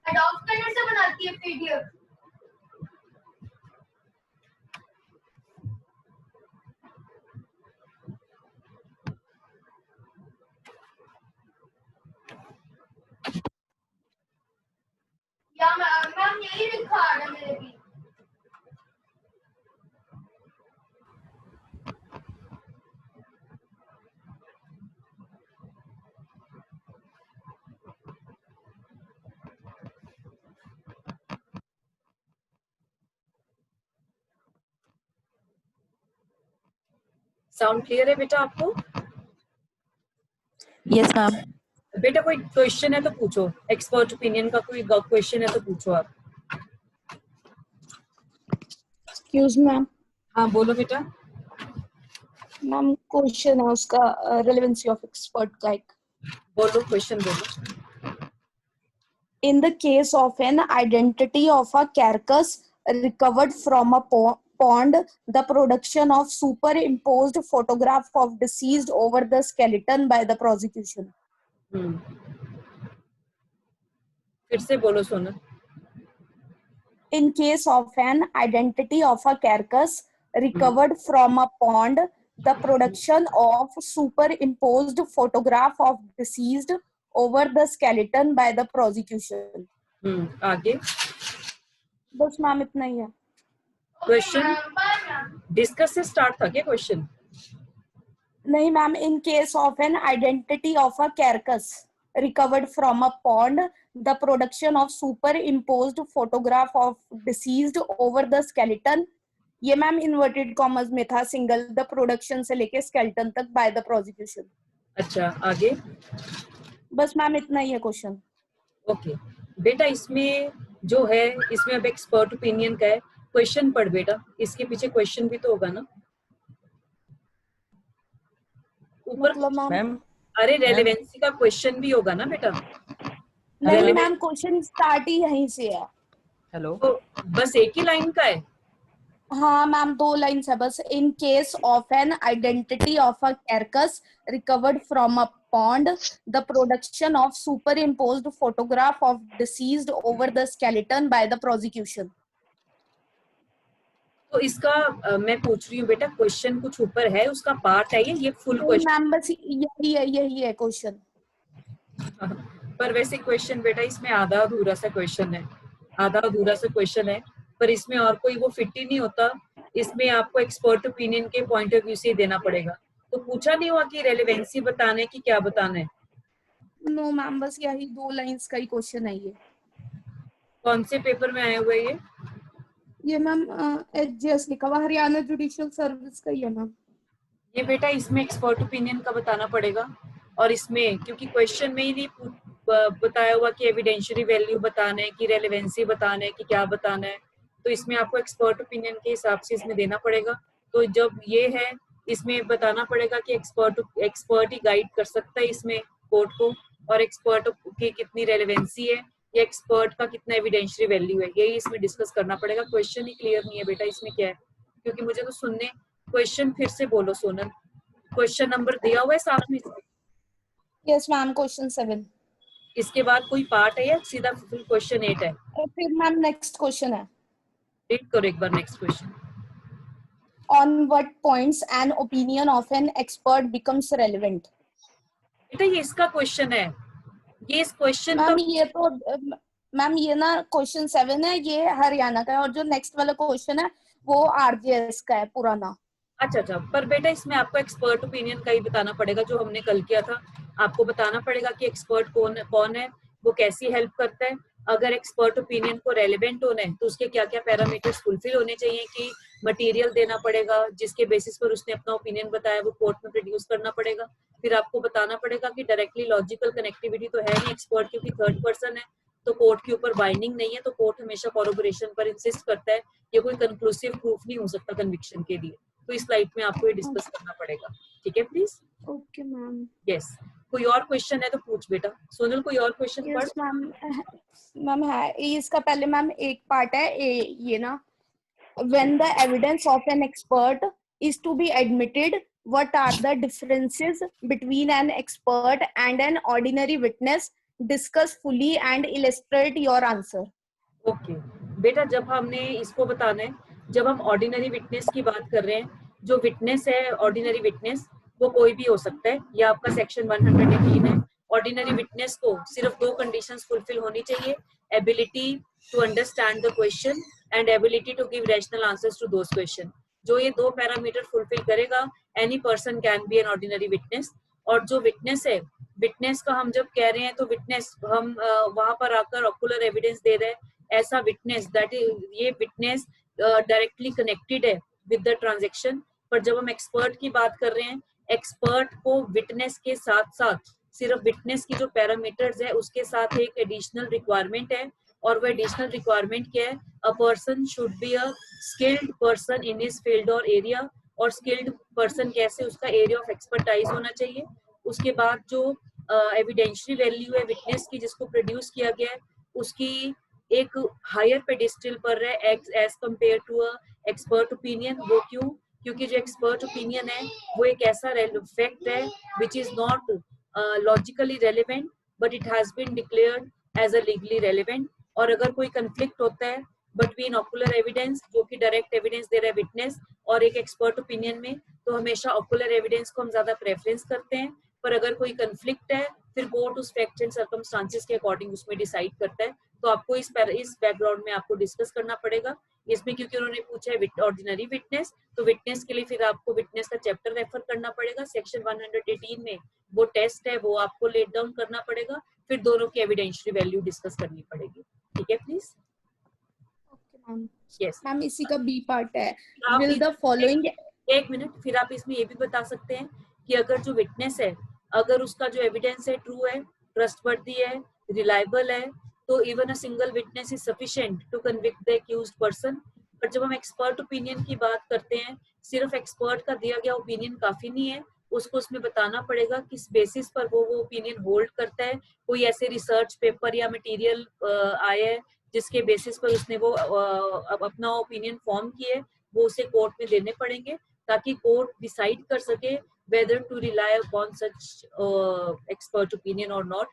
Adobe scanner से बनाती है पीडीएफ। या मैम यही लिखा आ रहा है मेरे भी। साउंड क्लियर है बेटा आपको? Yes ma'am. बेटा कोई क्वेश्चन है तो पूछो, एक्सपर्ट ओपिनियन का कोई क्वेश्चन है तो पूछो आप। Excuse ma'am. हाँ बोलो बेटा। मैम क्वेश्चन है उसका रेलेवेंसी ऑफ एक्सपर्ट का एक। बोलो क्वेश्चन बोलो। In the case of an identity of a carcass recovered from a pond, the production of superimposed photograph of deceased over the skeleton by the prosecution. फिर से बोलो Sonal. In case of an identity of a carcass recovered from a pond, the production of superimposed photograph of deceased over the skeleton by the prosecution. आगे बस ma'am इतना ही है। Question discuss से start था क्या क्वेश्चन? नहीं ma'am, in case of an identity of a carcass recovered from a pond, the production of superimposed photograph of deceased over the skeleton, ये ma'am inverted commas में था, single the production से लेके skeleton तक by the prosecution. अच्छा आगे। बस ma'am इतना ही है क्वेश्चन। ओके बेटा, इसमें जो है इसमें अब एक्सपर्ट ओपिनियन का है। क्वेश्चन पढ़ बेटा, इसके पीछे क्वेश्चन भी तो होगा ना ऊपर। मतलब मैम अरे रेलेवेंसी का क्वेश्चन भी होगा ना बेटा? नहीं मैम, क्वेश्चन स्टार्ट ही यहीं से है। हेलो, तो बस एक ही लाइन का है? हाँ मैम, 2 लाइन्स है बस। In case of an identity of a carcass recovered from a pond, the production of superimposed photograph of deceased over the skeleton by the prosecution. तो इसका मैं पूछ रही हूँ बेटा, क्वेश्चन कुछ ऊपर है, उसका पार्ट है ये फुल क्वेश्चन? मैम बस यही है क्वेश्चन। पर वैसे क्वेश्चन बेटा इसमें आधा अधूरा सा क्वेश्चन है, आधा अधूरा सा क्वेश्चन है, पर इसमें और कोई वो फिट ही नहीं होता। इसमें आपको एक्सपर्ट ओपिनियन के पॉइंट ऑफ व्यू से देना पड़ेगा। तो पूछा नहीं हुआ कि रेलेवेंसी बताने की क्या बताना है? नो मैम, बस यही 2 लाइंस का ही क्वेश्चन है ये। कौन से पेपर में आए हुए ये मैम एचजीएस लिखा हुआ, हरियाणा जुडिशियल सर्विस का ही है मैम। ये बेटा इसमें एक्सपर्ट ओपिनियन का बताना पड़ेगा। और इसमें क्योंकि क्वेश्चन में ही नहीं बताया हुआ कि एविडेंशियरी वैल्यू बताना है कि रेलेवेंसी बताना है कि क्या बताना है, तो इसमें आपको एक्सपर्ट ओपिनियन के हिसाब से इसमें देना पड़ेगा। तो जब ये है, इसमें बताना पड़ेगा कि एक्सपर्ट ही गाइड कर सकता है इसमें कोर्ट को, और एक्सपर्ट की कितनी रेलेवेंसी है या एक्सपर्ट का कितना एविडेंशियरी वैल्यू है, यही इसमें डिस्कस करना पड़ेगा। क्वेश्चन ही क्लियर नहीं है बेटा इसमें क्या है, क्योंकि मुझे तो सुनने। क्वेश्चन फिर से बोलो सोनल, क्वेश्चन नंबर दिया हुआ है साथ में? Yes ma'am, question 7। इसके बाद कोई पार्ट है या सीधा फुल क्वेश्चन 8 है? फिर मैम नेक्स्ट क्वेश्चन है। रीड करो एक बार next question. On what points an opinion of an expert becomes relevant? बेटा ये इसका क्वेश्चन है, ये इस क्वेश्चन का। मैम ये तो मैम ये ना क्वेश्चन 7 है, ये हरियाणा का है, और जो नेक्स्ट वाला क्वेश्चन है वो आरजेएस का है पुराना। अच्छा, पर बेटा इसमें आपको एक्सपर्ट ओपिनियन का ही बताना पड़ेगा, जो हमने कल किया था। आपको बताना पड़ेगा कि एक्सपर्ट कौन है, वो कैसी हेल्प करता है। अगर एक्सपर्ट ओपिनियन को रेलेवेंट होना है तो उसके क्या क्या पैरामीटर्स फुलफिल होने चाहिए, कि मटेरियल देना पड़ेगा जिसके बेसिस पर उसने अपना ओपिनियन बताया, वो कोर्ट में प्रोड्यूस करना पड़ेगा। फिर आपको बताना पड़ेगा कि डायरेक्टली लॉजिकल कनेक्टिविटी तो है नहीं एक्सपर्ट, क्योंकि थर्ड पर्सन है तो कोर्ट के ऊपर बाइंडिंग नहीं है, तो कोर्ट हमेशा कॉरोबोरेशन पर इंसिस्ट करता है। ये कोई कंक्लूसिव प्रूफ नहीं हो सकता कन्विक्शन के लिए, तो इस स्लाइड में आपको ये डिस्कस करना पड़ेगा। ठीक है प्लीज? Okay ma'am. यस, कोई और क्वेश्चन है तो पूछ बेटा। सोनल कोई और क्वेश्चन पढ़। यस मैम है इसका पहले मैम एक पार्ट है ये ना, when the evidence of an expert is to be admitted, what are the differences between an expert and an ordinary witness discuss fully and illustrate your answer. Okay बेटा, जब हमने इसको बताना है, जब हम ऑर्डिनरी विटनेस की बात कर रहे हैं, जो विटनेस है ऑर्डिनरी विटनेस वो कोई भी हो सकता है, या आपका सेक्शन 118 है। ऑर्डिनरी विटनेस को सिर्फ दो कंडीशंस फुलफिल होनी चाहिए, ability to understand the question and ability to give rational answers to those question. जो ये दो पैरामीटर फुलफिल करेगा, any person can be an ordinary witness. और जो विटनेस है, विटनेस का हम जब कह रहे हैं तो विटनेस हम वहां पर आकर ऑकुलर एविडेंस दे रहे हैं, ऐसा विटनेस दैट इज, ये विटनेस डायरेक्टली कनेक्टेड है विद द ट्रांजैक्शन। पर जब हम एक्सपर्ट की बात कर रहे हैं, एक्सपर्ट को विटनेस के साथ साथ सिर्फ विटनेस की जो पैरामीटर्स है उसके साथ एक एडिशनल रिक्वायरमेंट है, और वो एडिशनल रिक्वायरमेंट क्या है, a person should be a skilled person in his field और एरिया। और स्किल्ड पर्सन कैसे, उसका एरिया ऑफ एक्सपर्टाइज होना चाहिए। उसके बाद जो एविडेंशियल वैल्यू है विटनेस की जिसको प्रोड्यूस किया गया है, उसकी एक हायर पेडिस्टल पर है as compare to a expert opinion. वो क्यों? क्योंकि जो एक्सपर्ट ओपिनियन है वो एक ऐसा फैक्ट है which is not logically relevant but it has been declared as a legally relevant. और अगर कोई कंफ्लिक्ट होता है बिटवीन ऑकुलर एविडेंस जो कि डायरेक्ट एविडेंस दे रहा है विटनेस और एक एक्सपर्ट ओपिनियन में, तो हमेशा ऑकुलर एविडेंस को हम ज्यादा प्रेफरेंस करते हैं। पर अगर कोई कंफ्लिक्ट है, फिर कोर्ट उस फैक्ट एंड सर्कमस्टांसेस के अकॉर्डिंग उसमें डिसाइड करता है। तो आपको इस बैकग्राउंड में आपको डिस्कस करना पड़ेगा इसमें, क्योंकि उन्होंने पूछा है ऑर्डिनरी विटनेस, तो विटनेस के लिए फिर आपको विटनेस का चैप्टर रेफर करना पड़ेगा। सेक्शन 118 में वो टेस्ट है वो आपको लेट डाउन करना पड़ेगा, फिर दोनों की एविडेंशियल वैल्यू डिस्कस करनी पड़ेगी। ठीक है प्लीज? मैम यस मैम इसी का बी पार्ट है, आप विल द फॉलोइंग। एक मिनट, फिर आप इसमें ये भी बता सकते हैं कि अगर जो विटनेस है, अगर उसका जो एविडेंस है ट्रू है, ट्रस्टवर्दी है, रिलायबल है, तो even a single witness is sufficient to convict the accused person. पर जब हम एक्सपर्ट ओपिनियन की बात करते हैं, सिर्फ एक्सपर्ट का दिया गया ओपिनियन काफी नहीं है, उसको उसमें बताना पड़ेगा किस बेसिस पर वो ओपिनियन होल्ड करता है। कोई ऐसे रिसर्च पेपर या मटेरियल आया है जिसके बेसिस पर उसने वो अपना ओपिनियन फॉर्म किया है, वो उसे कोर्ट में देने पड़ेंगे ताकि कोर्ट डिसाइड कर सके whether to rely upon such expert opinion और नॉट।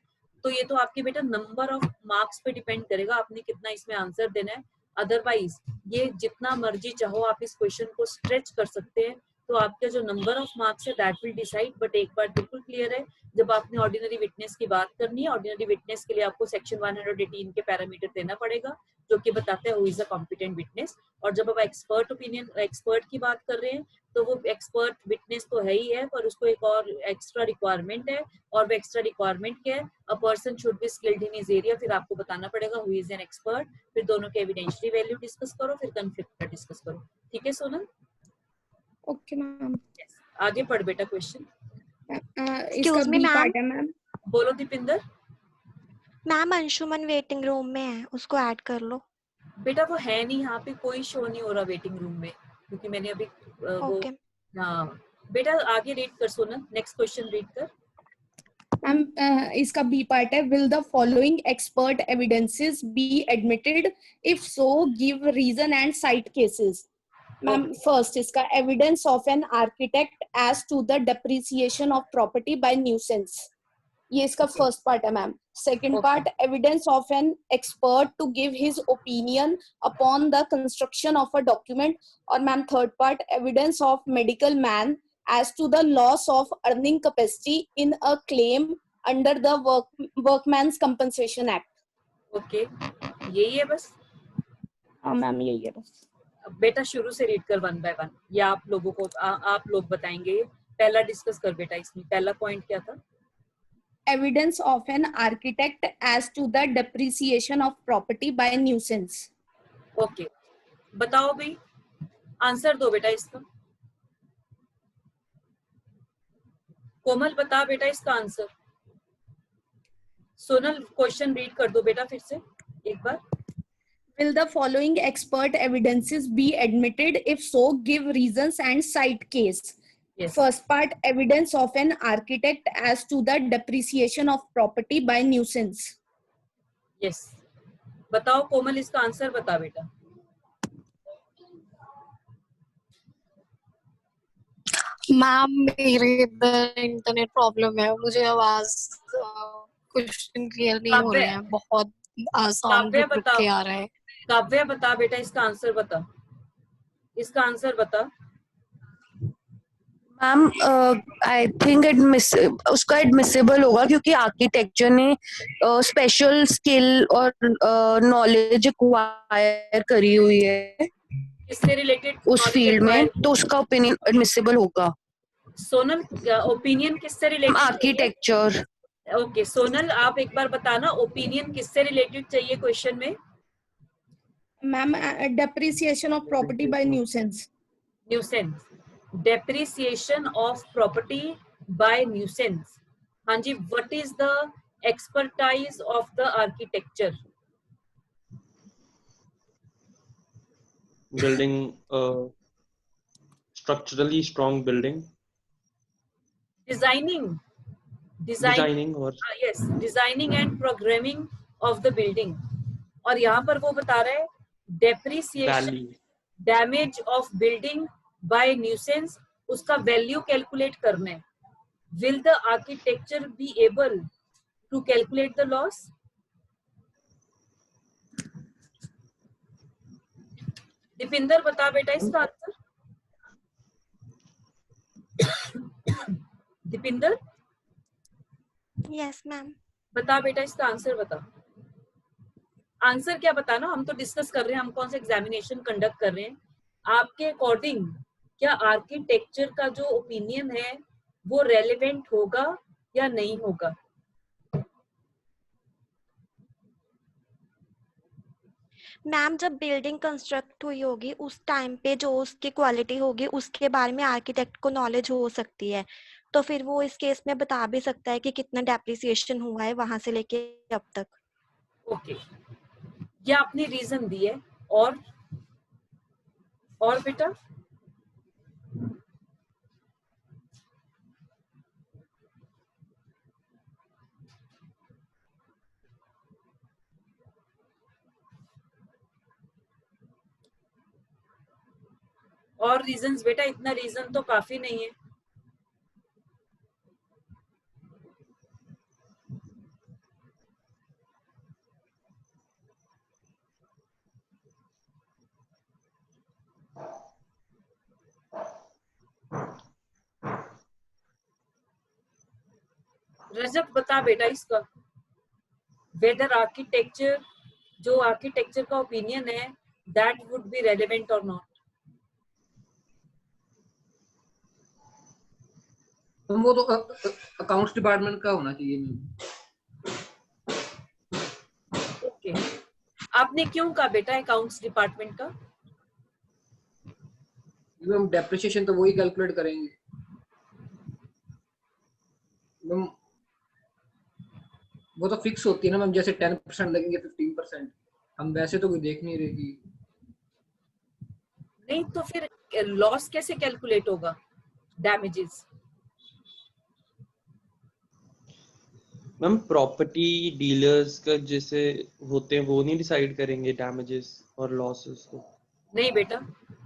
तो ये तो आपके बेटा नंबर ऑफ मार्क्स पे डिपेंड करेगा आपने कितना इसमें आंसर देना है। अदरवाइज ये जितना मर्जी चाहो आप इस क्वेश्चन को स्ट्रेच कर सकते हैं, तो आपका जो नंबर ऑफ मार्क्स है दैट विल डिसाइड। बट एक बार बिल्कुल क्लियर है, जब आपने ऑर्डिनरी विटनेस की बात करनी है, ऑर्डिनरी विटनेस के लिए आपको सेक्शन 118 के पैरामीटर देना पड़ेगा जो कि बताते हैं who is a competent witness. और जब आप एक्सपर्ट ओपिनियन एक्सपर्ट की बात कर रहे हैं, तो वो एक्सपर्ट विटनेस तो है ही है, पर उसको एक और एक्स्ट्रा रिक्वायरमेंट है, और वो एक्स्ट्रा रिक्वायरमेंट क्या है, a person should be skilled in his area. फिर आपको बताना पड़ेगा हु इज एन एक्सपर्ट, फिर दोनों के एविडेंशियल वैल्यू डिस्कस करो, फिर कंफ्लिक्ट का डिस्कस करो। ठीक है सोनल? Okay ma'am. आगे पढ़ बेटा क्वेश्चन। इसका excuse me B ma'am, part है मैम। बोलो Deepinder. Ma'am Anshuman waiting room में है, उसको ऐड कर लो। बेटा वो है नहीं, यहाँ पे कोई शो नहीं हो रहा वेटिंग रूम में, क्योंकि मैंने अभी वो, ओके हाँ बेटा आगे रीड कर सोनल, नेक्स्ट क्वेश्चन रीड कर। मैम इसका बी पार्ट है, will the following expert evidences be admitted, if so give reason and cite cases. Ma'am first इसका evidence of an architect as to the depreciation of property by nuisance, ये इसका first part है ma'am. Second part evidence of an expert to give his opinion upon the construction of a document. और ma'am third part evidence of medical man as to the loss of earning capacity in a claim under the Workman's Compensation Act. Okay यही है बस? हाँ ma'am यही है बस। बेटा शुरू से रीड कर वन बाय वन, या आप लोगों को आप लोग बताएंगे। पहला डिस्कस कर बेटा, इसमें पहला पॉइंट क्या था? Evidence of an architect as to the depreciation of property by nuisance. Okay बताओ भाई, आंसर दो बेटा इसका। कोमल बता बेटा इसका आंसर। सोनल क्वेश्चन रीड कर दो बेटा फिर से एक बार। Will the following expert evidences be admitted? If so, give reasons and cite case. Yes. First part, evidence of an architect as to the depreciation of property by nuisance. Yes. बताओ कोमल इसका answer बता बेटा। Ma'am मेरे इधर internet problem है, मुझे आवाज question clear नहीं हो रहे हैं, बहुत आसान काव्या रुक रुक बताओ। के आ रहा है। काव्या बता बेटा, इसका आंसर बता, इसका आंसर बता। मैम आई थिंक उसका एडमिसिबल होगा क्योंकि आर्किटेक्चर ने स्पेशल स्किल और नॉलेज एक्वायर करी हुई है किससे रिलेटेड उस फील्ड में, तो उसका ओपिनियन एडमिसिबल होगा। सोनल, ओपिनियन किससे रिलेटेड? आर्किटेक्चर। ओके सोनल, आप एक बार बताना ओपिनियन किससे रिलेटेड चाहिए क्वेश्चन में? Ma'am depreciation of property by nuisance. Nuisance, depreciation of property by nuisance. हाँ जी, what is the expertise of the architecture? Building a structurally strong building. Designing और yes, designing and programming of the building. और यहाँ पर वो बता रहे हैं depreciation, value, damage of building by nuisance, उसका वैल्यू कैलकुलेट करना है। Will the architecture be able to calculate the loss? Dipinder बता बेटा इसका आंसर। Deepinder yes ma'am. बता बेटा इसका आंसर बता। आंसर क्या बताना, हम तो डिस्कस कर रहे हैं, हम कौन सा एग्जामिनेशन कंडक्ट कर रहे हैं। आपके अकॉर्डिंग क्या आर्किटेक्चर का जो ओपिनियन है वो रेलेवेंट होगा या नहीं होगा? मैम जब बिल्डिंग कंस्ट्रक्ट हुई होगी उस टाइम पे जो उसकी क्वालिटी होगी उसके बारे में आर्किटेक्ट को नॉलेज हो सकती है, तो फिर वो इस केस में बता भी सकता है कि कितना डेप्रिसिएशन हुआ है वहां से लेके अब तक। ओके, ये आपने रीजन दी है। और बेटा और रीजंस बेटा, इतना रीजन तो काफी नहीं है। रजत बता बेटा इसका, वेदर आर्किटेक्चर, जो आर्किटेक्चर का ओपिनियन है दैट वुड बी रेलेवेंट और नॉट। तो वो तो अकाउंट्स डिपार्टमेंट का होना चाहिए मैम। ओके, आपने क्यों कहा बेटा अकाउंट्स डिपार्टमेंट का? मैम डेप्रिसिएशन तो वही कैलकुलेट करेंगे मैम, वो तो फिक्स होती है ना मैम, जैसे 10% लगेंगे 15%, हम वैसे तो कोई देख नहीं रहे कि नहीं, तो फिर लॉस कैसे कैलकुलेट होगा, डैमेजेस? मैम प्रॉपर्टी डीलर्स का जैसे होते हैं वो नहीं डिसाइड करेंगे डैमेजेस और लॉसेस को? नहीं बेटा,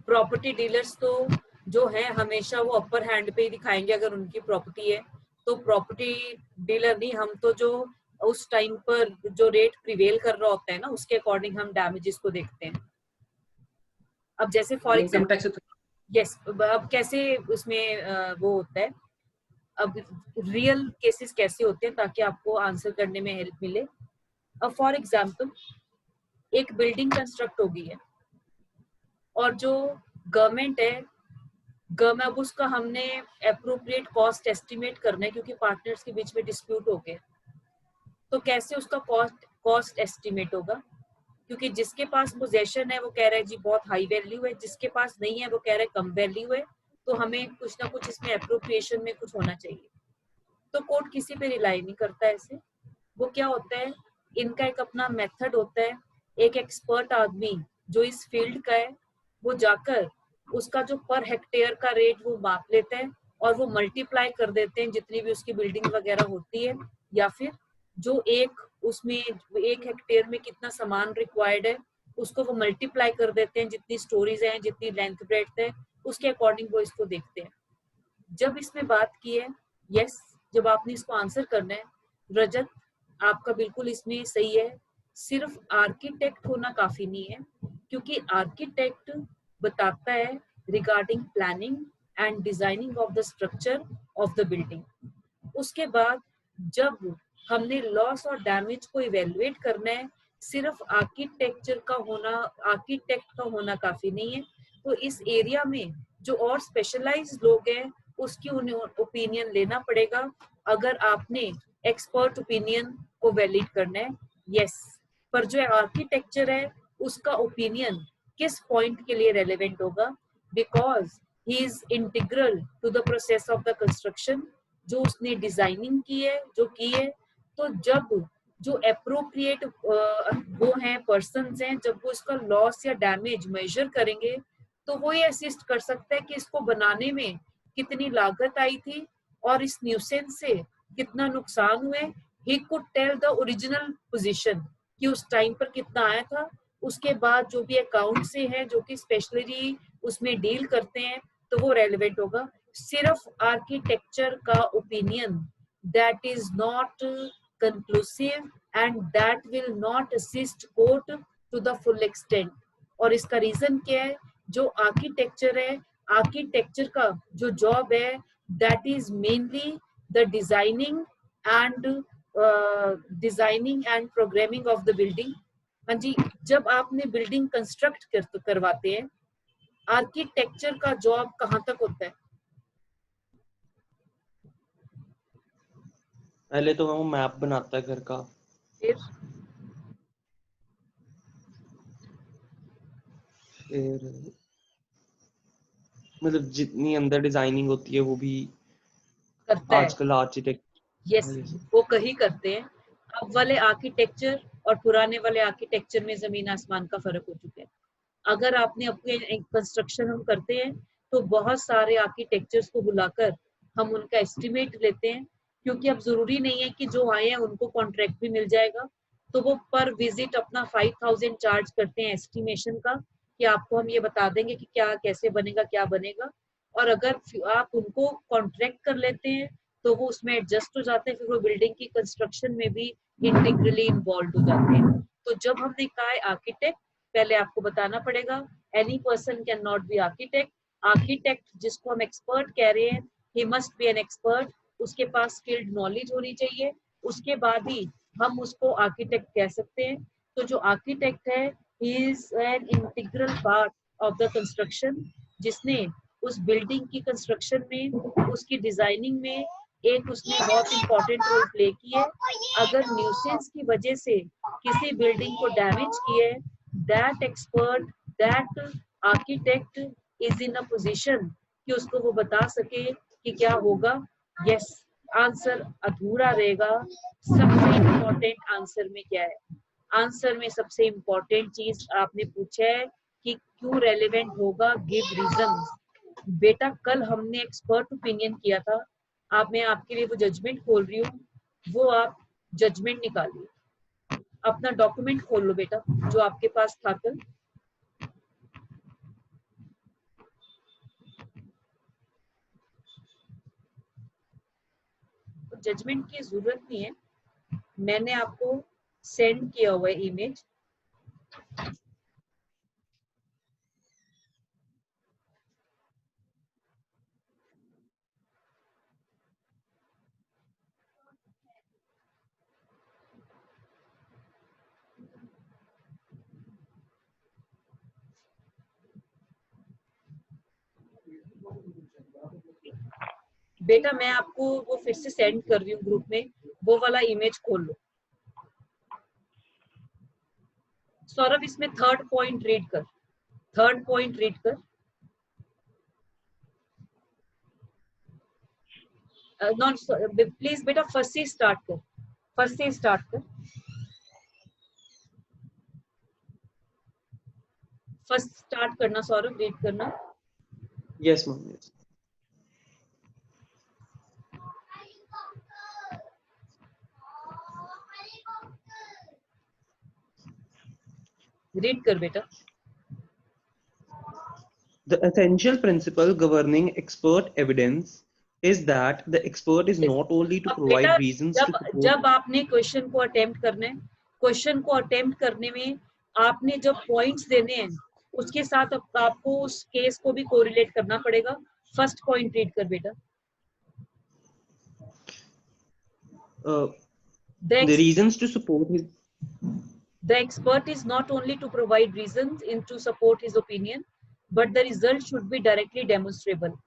प्रॉपर्टी डीलर्स तो जो है हमेशा वो अपर हैंड पे ही दिखाएंगे। अगर उनकी प्रॉपर्टी है तो प्रॉपर्टी डीलर नहीं, हम तो जो उस टाइम पर जो रेट प्रिवेल कर रहा होता है ना उसके अकॉर्डिंग हम डैमेजेस को देखते हैं। अब जैसे for income example, tax yes, अब कैसे उसमें वो होता है, अब रियल केसेस कैसे होते हैं ताकि आपको आंसर करने में हेल्प मिले। अब फॉर एग्जाम्पल एक बिल्डिंग कंस्ट्रक्ट हो गई है और जो गवर्नमेंट है, अब उसका हमने एप्रोप्रिएट कॉस्ट एस्टिमेट करना है क्योंकि पार्टनर्स के बीच में डिस्प्यूट हो गया। तो कैसे उसका कॉस्ट एस्टिमेट होगा? क्योंकि जिसके पास पोजेशन है वो कह रहा है जी बहुत हाई वैल्यू है, जिसके पास नहीं है वो कह रहा है कम वैल्यू है, तो हमें कुछ ना कुछ इसमें एप्रोप्रिएशन में कुछ होना चाहिए। तो कोर्ट किसी पे रिलाई नहीं करता ऐसे। वो क्या होता है, इनका एक अपना मेथड होता है। एक एक्सपर्ट आदमी जो इस फील्ड का है वो जाकर उसका जो पर हेक्टेयर का रेट वो माप लेते हैं और वो मल्टीप्लाई कर देते हैं जितनी भी उसकी बिल्डिंग वगैरह होती है, या फिर जो एक उसमें 1 हेक्टेयर में कितना सामान रिक्वायर्ड है उसको वो मल्टीप्लाई कर देते हैं, जितनी स्टोरीज हैं, जितनी लेंथ ब्रेड्थ है, उसके अकॉर्डिंग वो इसको देखते हैं। जब इसमें बात की है, यस, जब आपने इसको आंसर करना है, रजत आपका बिल्कुल इसमें सही है, सिर्फ आर्किटेक्ट होना काफी नहीं है, क्योंकि आर्किटेक्ट बताता है regarding planning and designing of the structure of the building. उसके बाद जब हमने लॉस और डैमेज को इवेलुएट करना है, सिर्फ आर्किटेक्ट का होना काफी नहीं है, तो इस एरिया में जो और स्पेशलाइज्ड लोग हैं उसकी उन्हें ओपिनियन लेना पड़ेगा अगर आपने एक्सपर्ट ओपिनियन को वैलिड करना है। यस, पर जो आर्किटेक्चर है उसका ओपिनियन किस पॉइंट के लिए रेलेवेंट होगा, because he is integral to the process of the construction, जो उसने डिजाइनिंग की है। तो जब जो अप्रोप्रिएट वो हैं पर्सन्स हैं, जब वो इसका लॉस या डैमेज मेजर करेंगे तो वो ये असिस्ट कर सकता है कि इसको बनाने में कितनी लागत आई थी और इस न्यूसेंस से कितना नुकसान हुए। He could tell the original position कि उस टाइम पर कितना आया था। उसके बाद जो भी अकाउंट से है जो कि स्पेशली उसमें डील करते हैं तो वो रेलेवेंट होगा। सिर्फ आर्किटेक्चर का opinion that is not conclusive and that will not assist court to the full extent. और इसका रीजन क्या है, जो आर्किटेक्चर है, आर्किटेक्चर का जो जॉब है that is mainly the designing and programming of the building. हाँ जी, जब आपने बिल्डिंग कंस्ट्रक्ट करवाते हैं, आर्किटेक्चर का जॉब कहाँ तक होता है? पहले तो वो मैप बनाता है घर का, फिर मतलब जितनी अंदर डिजाइनिंग होती है वो भी करता है। आजकल आर्किटेक्ट यस, वो कहीं करते हैं। अब वाले आर्किटेक्चर और पुराने वाले आर्किटेक्चर में जमीन आसमान का फर्क हो चुका है। अगर आपने अपने कंस्ट्रक्शन हम करते हैं तो बहुत सारे आर्किटेक्चर्स को बुलाकर हम उनका एस्टिमेट लेते हैं, क्योंकि अब जरूरी नहीं है कि जो आए हैं उनको कॉन्ट्रैक्ट भी मिल जाएगा। तो वो पर विजिट अपना 5000 चार्ज करते हैं एस्टिमेशन का, कि आपको हम ये बता देंगे कि क्या कैसे बनेगा, क्या बनेगा। और अगर आप उनको कॉन्ट्रैक्ट कर लेते हैं तो वो उसमें एडजस्ट हो जाते हैं, फिर वो बिल्डिंग की कंस्ट्रक्शन में भी इंटीग्रली इन्वॉल्व हो जाते हैं। तो जब हमने कहा है आर्किटेक्ट, पहले आपको बताना पड़ेगा any person can not be architect. Architect जिसको हम एक्सपर्ट कह रहे हैं, he must be an expert, उसके पास स्किल्ड नॉलेज होनी चाहिए, उसके बाद ही हम उसको आर्किटेक्ट कह सकते हैं। तो जो आर्किटेक्ट है, he is an integral part of the construction, जिसने उस बिल्डिंग की कंस्ट्रक्शन में, उसकी डिजाइनिंग में एक उसने बहुत इंपॉर्टेंट रोल प्ले किया है। अगर न्यूसेंस की वजह से किसी बिल्डिंग को डैमेज किया है, that expert, that architect is in a position कि उसको वो बता सके कि क्या होगा। यस, आंसर अधूरा रहेगा। सबसे इम्पोर्टेंट आंसर में क्या है? आंसर में सबसे इम्पोर्टेंट चीज आपने पूछा है कि क्यों रेलेवेंट होगा, गिव रीजंस। बेटा कल हमने एक्सपर्ट ओपिनियन किया था, आप, मैं आपके लिए वो जजमेंट खोल रही हूँ, वो आप जजमेंट निकालिए। अपना डॉक्यूमेंट खोल लो बेटा जो आपके पास था कल। जजमेंट की जरूरत नहीं है, मैंने आपको सेंड किया हुआ है इमेज। बेटा मैं आपको वो फिर से सेंड कर रही हूँ ग्रुप में, वो वाला इमेज खोल लो। सौरभ इसमें थर्ड पॉइंट रीड कर, थर्ड पॉइंट रीड कर। नॉट प्लीज बेटा फर्स्ट से स्टार्ट कर, फर्स्ट से स्टार्ट कर, फर्स्ट स्टार्ट करना सौरभ, रीड करना। Yes ma'am, yes. रीड कर बेटा। The essential principle governing expert evidence is that the expert is not only to अब provide बेटा reasons to जब support. जब आपने क्वेश्चन को अटेम्प्ट करना है, क्वेश्चन को अटेम्प्ट करने में आपने जब पॉइंट्स देने हैं उसके साथ आपको उस केस को भी कोरिलेट करना पड़ेगा. फर्स्ट पॉइंट रीड कर बेटा. The reasons to support his The expert is not only to provide reasons to support his opinion, but the result should be directly demonstrable.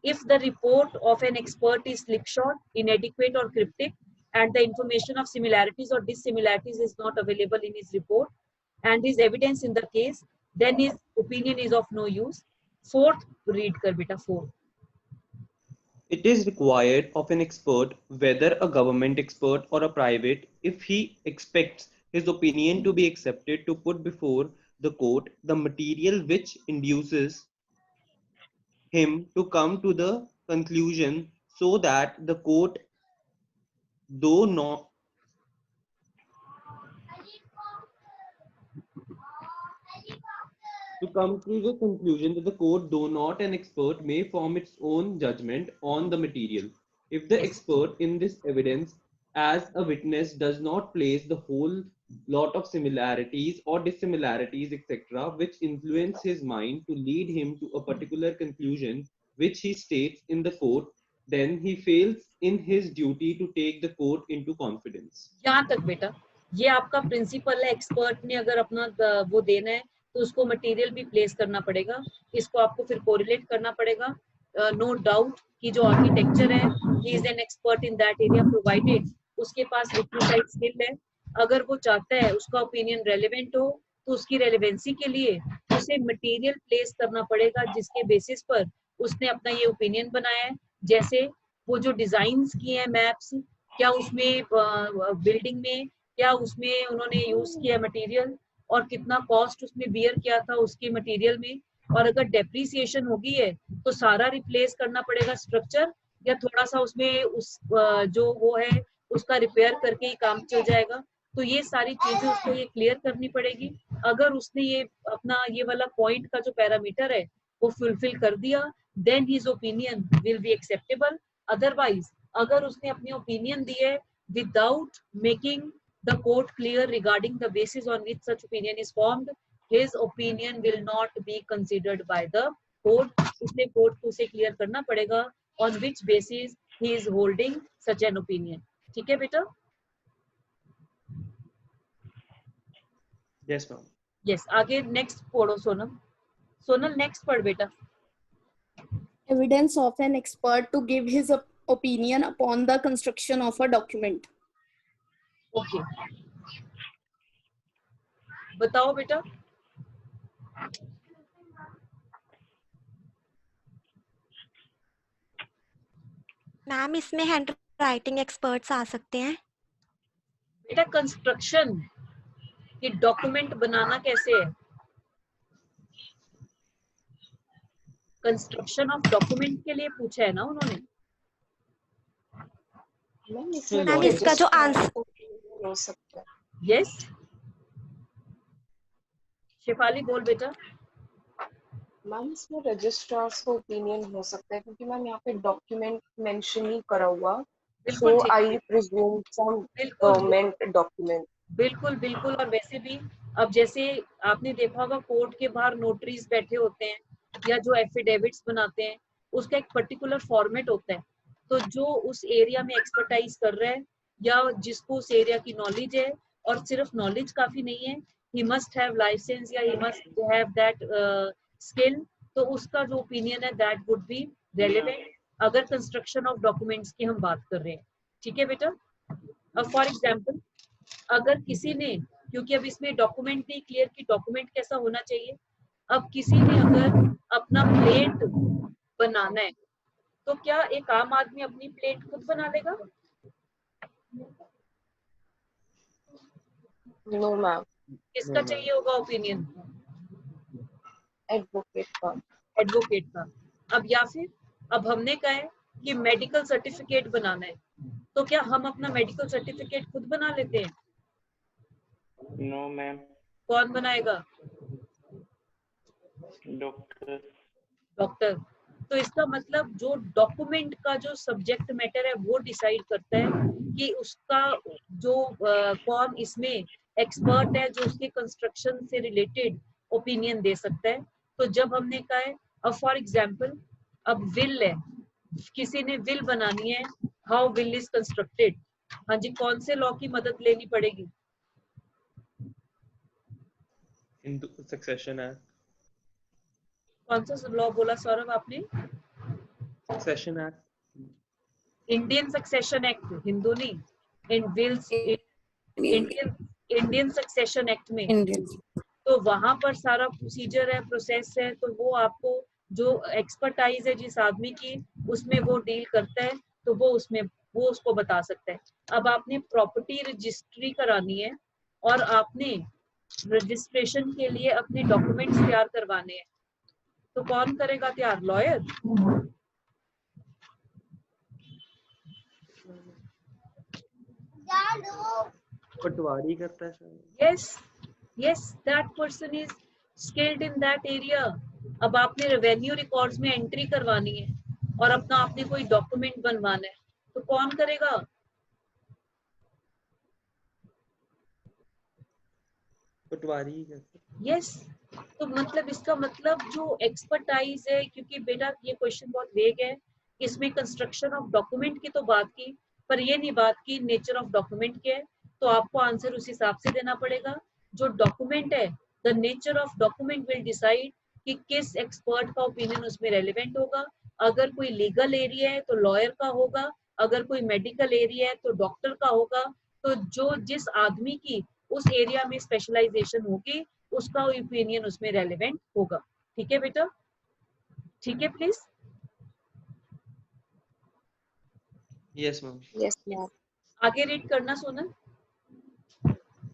If the report of an expert is slipshod, inadequate or cryptic, and the information of similarities or dissimilarities is not available in his report, and is evidence in the case, then his opinion is of no use. Fourth, read kar beta, fourth. It is required of an expert, whether a government expert or a private, if he expects his opinion to be accepted, to put before the court the material which induces him to come to the conclusion, so that the court, though not to come to the conclusion that the court, though not an expert, may form its own judgment on the material. If the expert in this evidence as a witness does not place the whole lot of similarities or dissimilarities, etc., which influence his mind to lead him to a particular conclusion which he states in the court, then he fails in his duty to take the court into confidence. यहाँ तक बेटा ये आपका principal है. Expert ने अगर अपना वो देना है तो उसको मटेरियल भी प्लेस करना पड़ेगा. इसको आपको फिर कोरिलेट करना पड़ेगा. नो डाउट कि जो आर्किटेक्चर है, he is an expert in that area, provided उसके पास रिक्विसाइट स्किल है. अगर वो चाहता है उसका ओपिनियन रेलेवेंट हो तो उसकी रेलेवेंसी के लिए उसे मटेरियल प्लेस करना पड़ेगा जिसके बेसिस पर उसने अपना ये ओपिनियन बनाया है. जैसे वो जो डिजाइन्स किए हैं मैप्स, क्या उसमें बिल्डिंग में क्या उसमें उन्होंने यूज किया मटेरियल और कितना कॉस्ट उसमें बियर किया था उसके मटेरियल में, और अगर डेप्रिसिएशन होगी है तो सारा रिप्लेस करना पड़ेगा स्ट्रक्चर, या थोड़ा सा उसमें उस जो वो है उसका रिपेयर करके ही काम चल जाएगा. तो ये सारी चीजें उसको ये क्लियर करनी पड़ेगी. अगर उसने ये अपना ये वाला पॉइंट का जो पैरामीटर है वो फुलफिल कर दिया, then his opinion will be acceptable. Otherwise अगर उसने अपनी ओपिनियन दी है without making the court clear regarding the basis on which such opinion is formed, his opinion will not be considered by the court. इसलिए court को उसे clear करना पड़ेगा on which basis he is holding such an opinion. ठीक है बेटा? Yes, ma'am. Yes. आगे next पढ़ो सोनम. सोनल नेक्स्ट पढ़ बेटा. Evidence of an expert to give his opinion upon the construction of a document. Okay बताओ बेटा. मैम इसमें हैंड राइटिंग एक्सपर्ट्स आ सकते हैं. बेटा कंस्ट्रक्शन ये डॉक्यूमेंट बनाना कैसे है? कंस्ट्रक्शन ऑफ डॉक्यूमेंट के लिए पूछा है ना उन्होंने. मैम इसका जो आंसर हो सकता है. यस शेफाली बोल बेटा. मैम इसमें रजिस्ट्रार्स का ओपिनियन हो सकता है क्योंकि मैम यहाँ पे डॉक्यूमेंट मेंशन नहीं करा हुआ. बिल्कुल सो ठीक आई है. प्रिज्यूम सम बिल्कुल गवर्नमेंट डॉक्यूमेंट. बिल्कुल बिल्कुल. और वैसे भी अब जैसे आपने देखा होगा कोर्ट के बाहर नोटरीज बैठे होते हैं या जो एफिडेविट्स बनाते हैं उसका एक पर्टिकुलर फॉर्मेट होता है. तो जो उस एरिया में एक्सपर्टाइज कर रहा है या जिसको उस एरिया की नॉलेज है, और सिर्फ नॉलेज काफी नहीं है, ही मस्ट हैव लाइसेंस या he must have that skill, तो उसका जो ओपिनियन है दैट वुड बी रेलेवेंट अगर कंस्ट्रक्शन ऑफ डॉक्यूमेंट्स की हम बात कर रहे हैं. ठीक है बेटा? अब फॉर एग्जाम्पल अगर किसी ने, क्योंकि अब इसमें डॉक्यूमेंट नहीं क्लियर कि डॉक्यूमेंट कैसा होना चाहिए, अब किसी ने अगर अपना प्लेट बनाना है तो क्या एक आम आदमी अपनी प्लेट खुद बना लेगा? No ma'am. किसका चाहिए होगा ओपिनियन? एडवोकेट का. एडवोकेट का. अब या फिर अब हमने कहा है कि मेडिकल सर्टिफिकेट बनाना है, तो क्या हम अपना मेडिकल सर्टिफिकेट खुद बना लेते हैं? No ma'am. कौन बनाएगा? डॉक्टर. डॉक्टर. तो इसका मतलब जो डॉक्यूमेंट का जो सब्जेक्ट मैटर है वो डिसाइड करता है कि उसका जो कौन इसमें एक्सपर्ट है जो उसके कंस्ट्रक्शन से रिलेटेड ओपिनियन दे सकता है। तो जब हमने कहा है, अब फॉर एग्जांपल अब विल है, किसी ने विल बनानी है, हाउ विल इज कंस्ट्रक्टेड, हाँ जी, कौन से लॉ की मदद लेनी पड़ेगी? Hindu Succession Act. कौन सा लॉ बोला सौरभ आपने? Succession Act. Indian succession act, Hindu नहीं, इन विल्स इंडियन सक्सेशन एक्ट में। इंडियन। तो वहां पर सारा प्रोसीजर है, प्रोसेस है, तो वो आपको जो एक्सपर्टाइज है जिस आदमी की उसमें वो डील करता है, तो वो उसमें वो उसको बता सकता है। अब आपने प्रॉपर्टी रजिस्ट्री करानी है और आपने रजिस्ट्रेशन के लिए अपने डॉक्यूमेंट्स तैयार करवाने हैं, तो कौन करेगा तैयार? लॉयर? पटवारी करता है शायद। yes, that person is skilled in that area। अब आपने रेवेन्यू रिकॉर्ड्स में एंट्री करवानी है और अपना आपने कोई डॉक्यूमेंट बनवाना है, तो कौन करेगा? पटवारी करता है। यस, तो मतलब इसका मतलब जो एक्सपर्टाइज है, क्योंकि बेटा ये क्वेश्चन बहुत वेग है, इसमें कंस्ट्रक्शन ऑफ डॉक्यूमेंट की तो बात की, पर ये नहीं बात की नेचर ऑफ डॉक्यूमेंट क्या है, तो आपको आंसर उस हिसाब से देना पड़ेगा। जो डॉक्यूमेंट है, the nature of document will decide कि किस एक्सपर्ट का ओपिनियन उसमें रेलिवेंट होगा। अगर कोई लीगल एरिया है तो लॉयर का होगा, अगर कोई मेडिकल एरिया है तो डॉक्टर का होगा। तो जो जिस आदमी की उस एरिया में स्पेशलाइजेशन होगी उसका ओपिनियन उसमें रेलिवेंट होगा। ठीक है बेटा? ठीक है please. Yes, ma'am. Yes, ma'am. आगे रीड करना Sonal.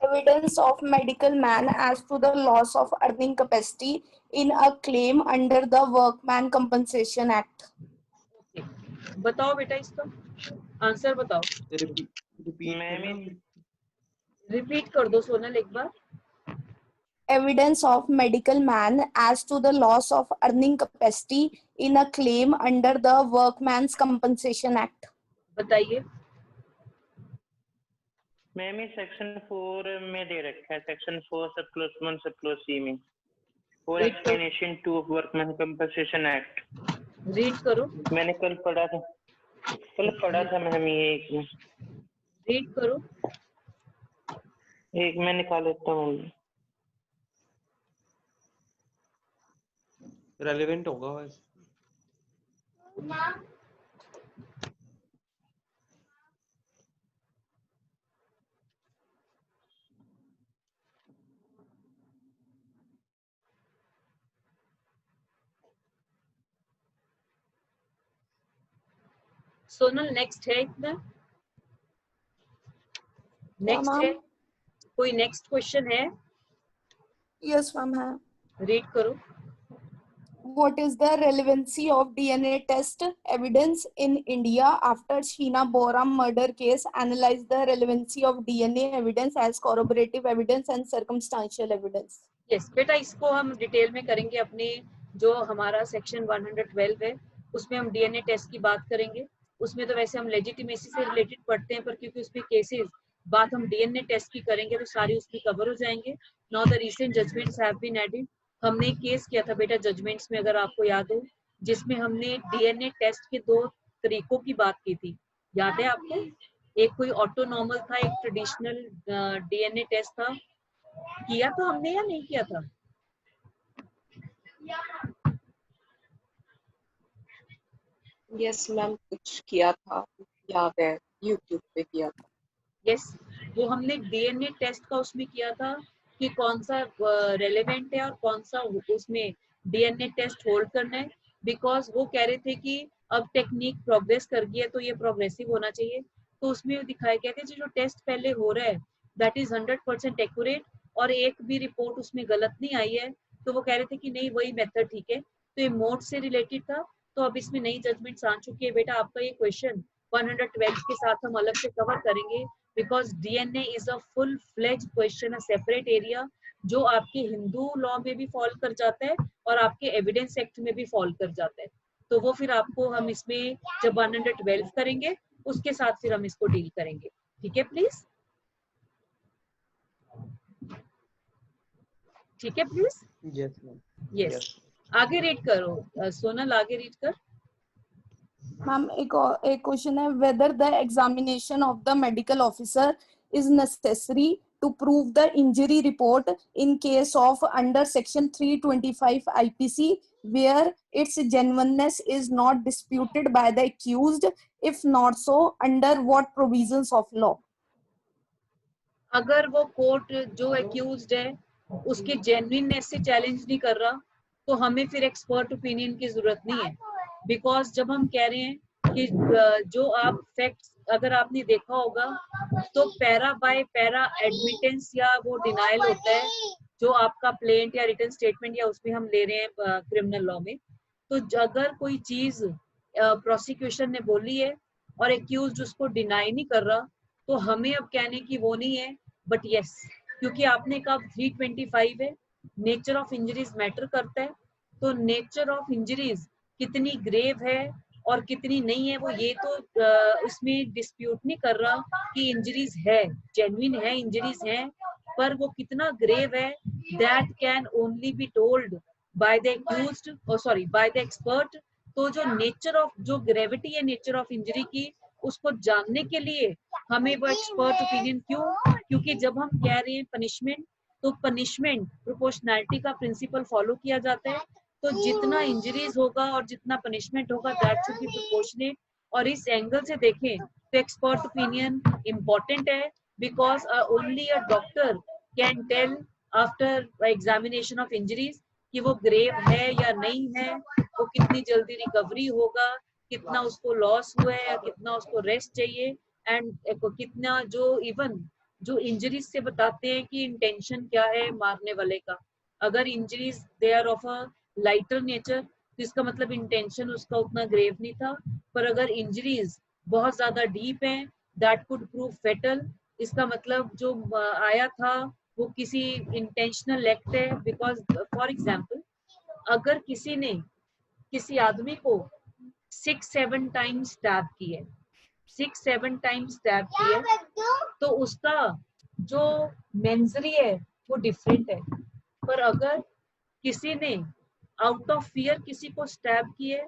Evidence of medical man as to the loss of earning capacity in a claim under the Workman Compensation Act. बताओ बेटा, इसका आंसर बताओ। Repeat मैम रिपीट कर दो सोनल एक बार। Evidence of medical man as to the loss of earning capacity in a claim under the Workman's Compensation Act. बताइए। Ma'am ये section 4 में दे रखा है, सेक्शन 4 सब क्लोज 1 सब क्लोज सी में, for explanation to workman compensation act. Read करो। मैंने कल पढ़ा था मैम ये एक रीड करो। एक मैं निकाल लेता हूँ। रेलेवेंट होगा वैसे। सोनल नेक्स्ट है इतना? Next ma'am? है कोई? नेक्स्ट क्वेश्चन है? Yes, ma'am. है. रीड करो। What is the relevancy of DNA test evidence in India after Sheena Boram murder case? Analyze the relevancy of DNA evidence as corroborative evidence and circumstantial evidence. Yes बेटा, इसको हम detail में करेंगे। अपने जो हमारा सेक्शन 112 है उसमें हम डीएनए टेस्ट की बात करेंगे। उसमें तो वैसे हम लेजिटिमेसी से रिलेटेड पढ़ते हैं, पर क्योंकि उसमें केसेस बात हम डीएनए टेस्ट की करेंगे तो सारी उसमें कवर हो जाएंगे। Now the recent judgments have been added. हमने केस किया था बेटा जजमेंट्स में, अगर आपको याद हो, जिसमें हमने डीएनए टेस्ट के 2 तरीकों की बात की थी। याद है आपको? एक कोई ऑटोनॉमल था, एक ट्रेडिशनल डीएनए टेस्ट था। किया तो हमने या नहीं किया था? यस मैम, कुछ किया था, याद है, यूट्यूब पे किया था। यस, वो हमने डीएनए टेस्ट का उसमें किया था कि कौन सा रेलेवेंट है और कौन सा उसमें डीएनए टेस्ट होल्ड करना है। बिकॉज वो कह रहे थे कि अब टेक्निक प्रोग्रेस कर गई है तो ये प्रोग्रेसिव होना चाहिए। तो उसमें दिखाया गया था जो टेस्ट पहले हो रहा है दैट इज 100% एक्यूरेट और एक भी रिपोर्ट उसमें गलत नहीं आई है। तो वो कह रहे थे कि नहीं वही मेथड ठीक है। तो ये मोड से रिलेटेड था। तो अब इसमें नई जजमेंट्स आ चुकी है बेटा। आपका ये क्वेश्चन 112 के साथ हम अलग से कवर करेंगे, because DNA is a full fledge question, a separate area जो आपके हिंदू लॉ में भी फॉल कर जाता है और आपके एविडेंस एक्ट में भी फॉल कर जाता है। तो वो फिर आपको हम इसमें जब 112 करेंगे उसके साथ फिर हम इसको डील करेंगे, ठीक है प्लीज, ठीक है प्लीज। Yes, ma'am. यस, आगे रीड करो सोनल, आगे रीड कर। मैम एक क्वेश्चन है, whether the examination of the medical officer is necessary to prove the injury report in case of under section 325 IPC where its genuineness is not disputed by the accused, if not so, under what provisions of law? अगर वो court जो accused है उसकी genuineness से challenge नहीं कर रहा तो हमें फिर एक्सपर्ट ओपिनियन की जरूरत नहीं है, बिकॉज जब हम कह रहे हैं कि जो आप फैक्ट्स, अगर आपने देखा होगा तो पैरा बाय पैरा एडमिटेंस या वो डिनायल होता है जो आपका प्लेंट या रिटन स्टेटमेंट या उसमें हम ले रहे हैं क्रिमिनल लॉ में। तो अगर कोई चीज प्रोसिक्यूशन ने बोली है और एक्यूज्ड उसको डिनाई नहीं कर रहा तो हमें अब कहने की वो नहीं है, बट यस, क्योंकि आपने कहा 325 है, नेचर ऑफ इंजरीज मैटर करता है, तो नेचर ऑफ इंजरीज कितनी ग्रेव है और कितनी नहीं है वो ये तो इसमें डिस्प्यूट नहीं कर रहा कि इंजरीज है, जेन्युइन है, इंजरीज है, पर वो कितना ग्रेव है that can only be told by the accused और सॉरी बाय द एक्सपर्ट। तो जो नेचर ऑफ, जो ग्रेविटी है नेचर ऑफ इंजरी की, उसको जानने के लिए हमें वो एक्सपर्ट ओपिनियन क्यों, क्योंकि जब हम कह रहे हैं पनिशमेंट तो पनिशमेंट प्रोपोर्शनैलिटी का प्रिंसिपल फॉलो किया जाता है, तो जितना इंजरीज होगा और जितना पनिशमेंट होगा दैट शुड बी प्रोपोर्शनेट। और इस एंगल से देखें तो एक्सपर्ट ओपिनियन इम्पोर्टेंट है, because only a doctor can tell after examination of injuries कि वो ग्रेव है या नहीं है, वो कितनी जल्दी रिकवरी होगा, कितना उसको लॉस हुआ है या कितना उसको रेस्ट चाहिए, एंड कितना जो इवन जो इंजरीज से बताते हैं कि इंटेंशन क्या है मारने वाले का। अगर injuries they are of a lighter nature तो इसका मतलब इंटेंशन उसका उतना ग्रेव नहीं था, पर अगर इंजरीज बहुत ज्यादा डीप हैं दैट कुड प्रूव फेटल, इसका मतलब जो आया था वो किसी इंटेंशनल एक्ट है। बिकॉज फॉर एग्जाम्पल अगर किसी ने किसी आदमी को 6-7 टाइम्स स्टैब की है, 6-7 टाइम्स स्टैब की है, तो उसका जो मेंजरी है वो डिफरेंट है। पर अगर किसी ने आउट ऑफ फियर किसी को स्टैब की है,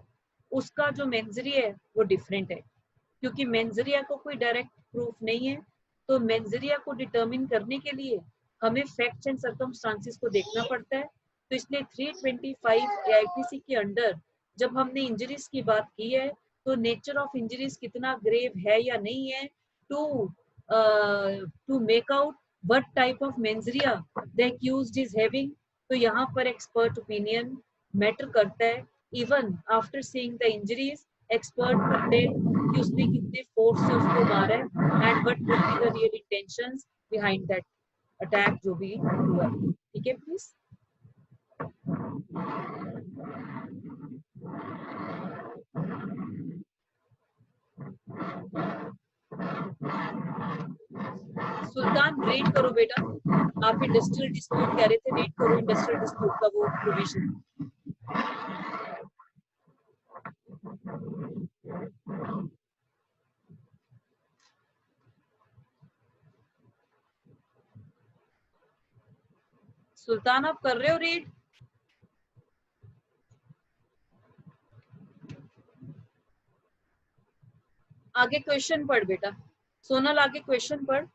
उसका जो मेंजरी है वो डिफरेंट है, क्योंकि मेंजरिया को कोई डायरेक्ट प्रूफ नहीं है। तो मेंजरिया को डिटरमिन करने के लिए हमें फैक्ट्स एंड सर्कमस्टांसेस को देखना पड़ता है। तो इसलिए 325 आईपीसी के अंडर जब हमने इंजरीज की बात की है तो नेचर ऑफ इंजरीज कितना ग्रेव है या नहीं है to make out what type of mens rea the accused is having, तो यहाँ पर एक्सपर्ट ओपिनियन मैटर करता है। Even after seeing the injuries expert को टेल कि उसने कितने फोर्स से उसको मारा है and what would be the real intentions behind that attack जो भी हुआ। ठीक है प्लीज। सुल्तान रीड करो बेटा, आप इंडस्ट्रियल डिस्प्यूट कह रहे थे, रीड करो इंडस्ट्रियल डिस्प्यूट का वो प्रोविजन। सुल्तान आप कर रहे हो रीड? आगे क्वेश्चन पढ़ बेटा, सोनल आगे क्वेश्चन पढ़।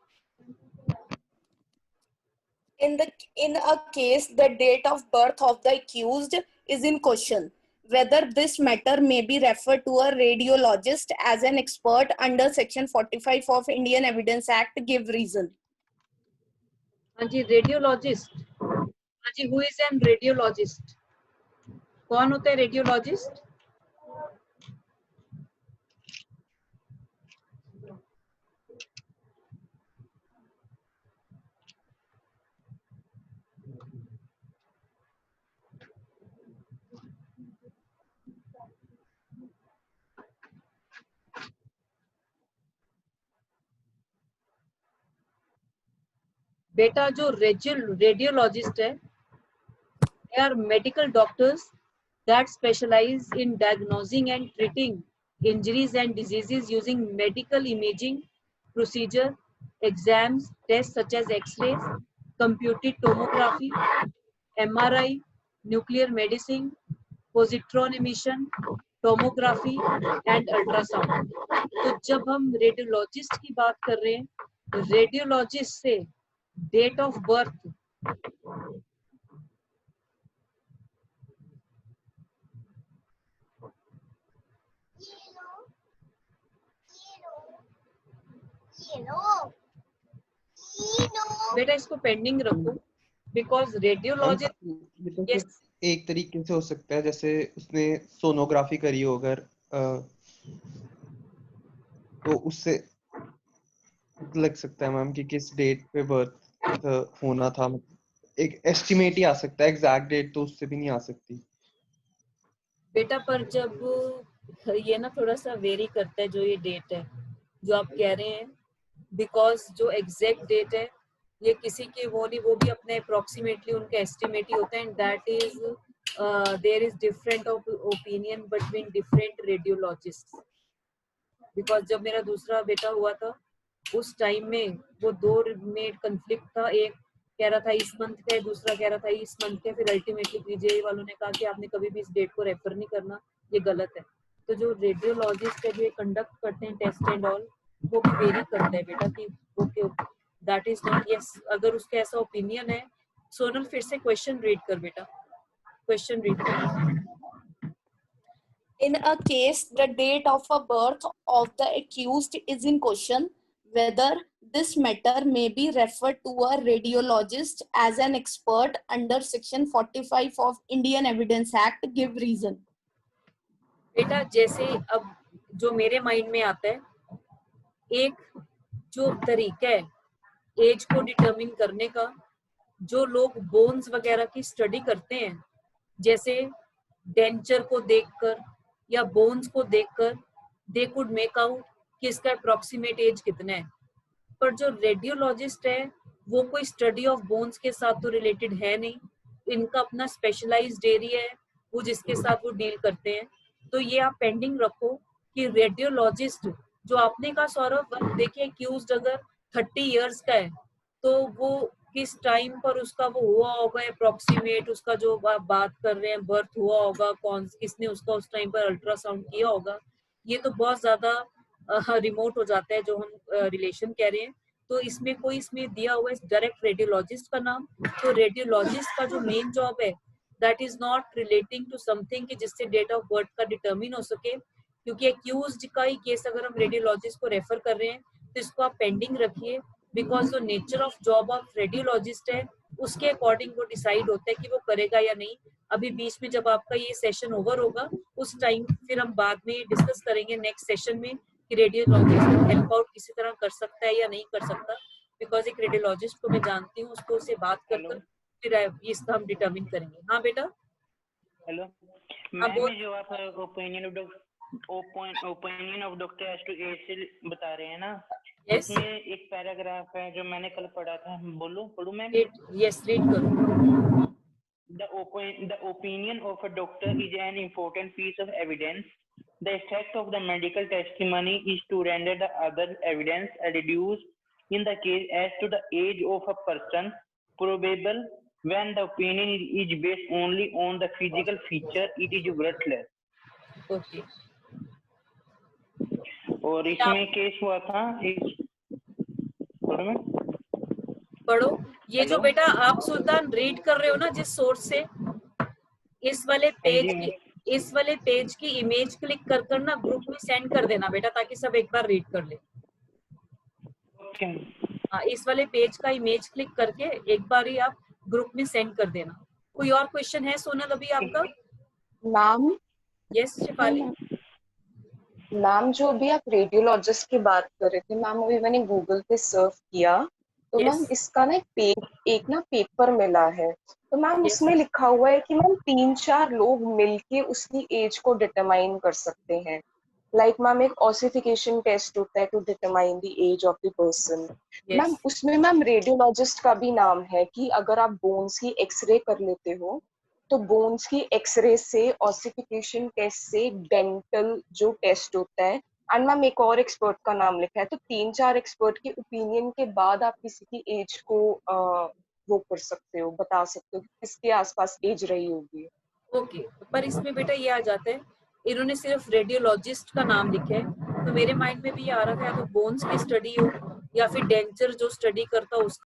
In a case, the date of birth of the accused is in question. Whether this matter may be referred to a radiologist as an expert under Section 45 of Indian Evidence Act, give reason. हाँ जी, radiologist. हाँ जी, who is an radiologist? कौन होता है radiologist? बेटा जो radiologist है, they are medical doctors that specialize in diagnosing and treating injuries and diseases using medical imaging procedure, exams, tests such as X-rays, computed tomography, MRI, nuclear medicine, positron emission, tomography and ultrasound. तो जब हम radiologist की बात कर रहे हैं, radiologist से date of birth, बेटा इसको पेंडिंग रखो, बिकॉज रेडियोलॉजिस्ट यस एक तरीके से हो सकता है, जैसे उसने सोनोग्राफी करी हो अगर तो उससे लग सकता है मैम कि किस डेट पे बर्थ होना था। एक एस्टिमेट ही आ सकता है, एग्जैक्ट डेट तो उससे भी नहीं आ सकती बेटा। पर जब ये ना थोड़ा सा वेरी करता है जो ये डेट है जो आप कह रहे हैं, बिकॉज जो एग्जैक्ट डेट है ये किसी के वो नहीं, वो भी अपने अप्रोक्सीमेटली उनके एस्टिमेट ही होते हैं। And that is there is different opinion between different radiologist. Because जब मेरा दूसरा बेटा हुआ था उस टाइम में वो दो में कंफ्लिक्ट था, एक कह रहा था इस मंथ का है, दूसरा कह रहा था इस मंथ का। फिर अल्टीमेटली पीजीआई वालों ने कहा कि आपने कभी भी इस डेट को रेफर नहीं करना, ये गलत है। तो जो रेडियोलॉजिस्ट है जो कंडक्ट करते हैं टेस्ट एंड ऑल, वो भी वेरी करता है बेटा कि okay that is not yes. अगर उसका ऐसा ओपिनियन है, सोनल फिर से क्वेश्चन रीड कर बेटा, क्वेश्चन रीड कर। In a case, the date of a birth of the accused is in question, whether this matter may be referred to a radiologist as an expert under Section 45 of Indian Evidence Act. Give reason. बेटा जैसे अब जो मेरे mind में आता है, एक जो तरीका है एज को डिटरमिन करने का, जो लोग बोन्स वगैरह की स्टडी करते हैं, जैसे डेंचर को देखकर या बोन्स को देखकर दे कुड मेक आउट कि इसका अप्रोक्सीमेट एज कितना है। पर जो रेडियोलॉजिस्ट है वो कोई स्टडी ऑफ बोन्स के साथ तो रिलेटेड है नहीं, इनका अपना स्पेशलाइज्ड एरिया है वो जिसके साथ वो डील करते हैं। तो ये आप पेंडिंग रखो कि रेडियोलॉजिस्ट जो आपने कहा सौरभ, देखिए एक्यूज्ड अगर 30 इयर्स का है तो वो किस टाइम पर उसका वो हुआ होगा अप्रोक्सीमेट, उसका जो आप बात कर रहे हैं बर्थ हुआ होगा, कौन किसने उसका उस टाइम पर अल्ट्रासाउंड किया होगा, ये तो बहुत ज्यादा रिमोट हो जाता है जो हम रिलेशन कह रहे हैं। तो इसमें कोई इसमें दिया हुआ है डायरेक्ट रेडियोलॉजिस्ट का नाम, तो रेडियोलॉजिस्ट का जो मेन जॉब है that is not relating to something कि जिससे डेट ऑफ बर्थ का डिटरमिन हो सके। क्योंकि एक्यूज्ड का ही केस अगर हम रेडियोलॉजिस्ट को रेफर कर रहे हैं तो इसको आप पेंडिंग रखिए, बिकॉज जो nature of job of radiologist है उसके अकॉर्डिंग वो डिसाइड होता है कि वो करेगा या नहीं। अभी बीच में जब आपका ये सेशन ओवर होगा उस टाइम फिर हम बाद में डिस्कस करेंगे नेक्स्ट सेशन में कि रेडियोलॉजिस्ट हेल्प आउट किसी तरह कर सकता है या नहीं कर सकता। बिकॉज एक रेडियोलॉजिस्ट को मैं जानती हूँ, उसको उससे बात कर फिर इसका हम डिटरमिन करेंगे। हाँ बेटा। हेलो मैम, जो आप opinion of doctor as to age से बता रहे हैं ना, इसमें एक पैराग्राफ है जो मैंने कल पढ़ा था, पढ़ूं मैम? यस रीड करो। The opinion of a doctor is an important piece of evidence. The effect of the medical testimony is to render the other evidence reduced in the case as to the age of a person probable. When the opinion is based only on the physical feature, it is worthless. Okay. और इसमें case हुआ था पढ़ो ये जो बेटा आप सुल्तान read कर रहे हो ना जिस सोर्स से, इस वाले पेज की इमेज क्लिक कर ना ग्रुप में सेंड कर देना बेटा, ताकि सब एक बार रीड कर ले। हाँ, इस वाले पेज का इमेज क्लिक करके एक बार ही आप ग्रुप में सेंड कर देना। कोई और क्वेश्चन है सोनल अभी आपका? Ma'am yes Shifali. मैम जो अभी आप रेडियोलॉजिस्ट की बात कर रहे थे मैम, अभी मैंने गूगल पे सर्च किया तो मैम इसका ना एक ना पेपर मिला है, तो मैम उसमें लिखा हुआ है कि मैम 3-4 लोग मिलके उसकी एज को डिटरमाइन कर सकते हैं। लाइक मैम एक ऑसिफिकेशन टेस्ट होता है to determine the age of the person. Ma'am उसमें मैम रेडियोलॉजिस्ट का भी नाम है कि अगर आप बोन्स की एक्सरे कर लेते हो तो बोन्स की एक्सरे से, ऑसिफिकेशन टेस्ट से, डेंटल जो टेस्ट होता है, एंड मैम एक और एक्सपर्ट का नाम लिखा है। तो 3-4 एक्सपर्ट के ओपिनियन के बाद आप किसी की एज को वो कर सकते हो, बता सकते हो कि किसके आसपास एज रही होगी। ओके, पर इसमें बेटा ये आ जाता है, इन्होंने सिर्फ रेडियोलॉजिस्ट का नाम लिखा है, तो मेरे माइंड में भी ये आ रहा था या तो बोन्स की स्टडी हो या फिर डेंचर जो स्टडी करता हो उसका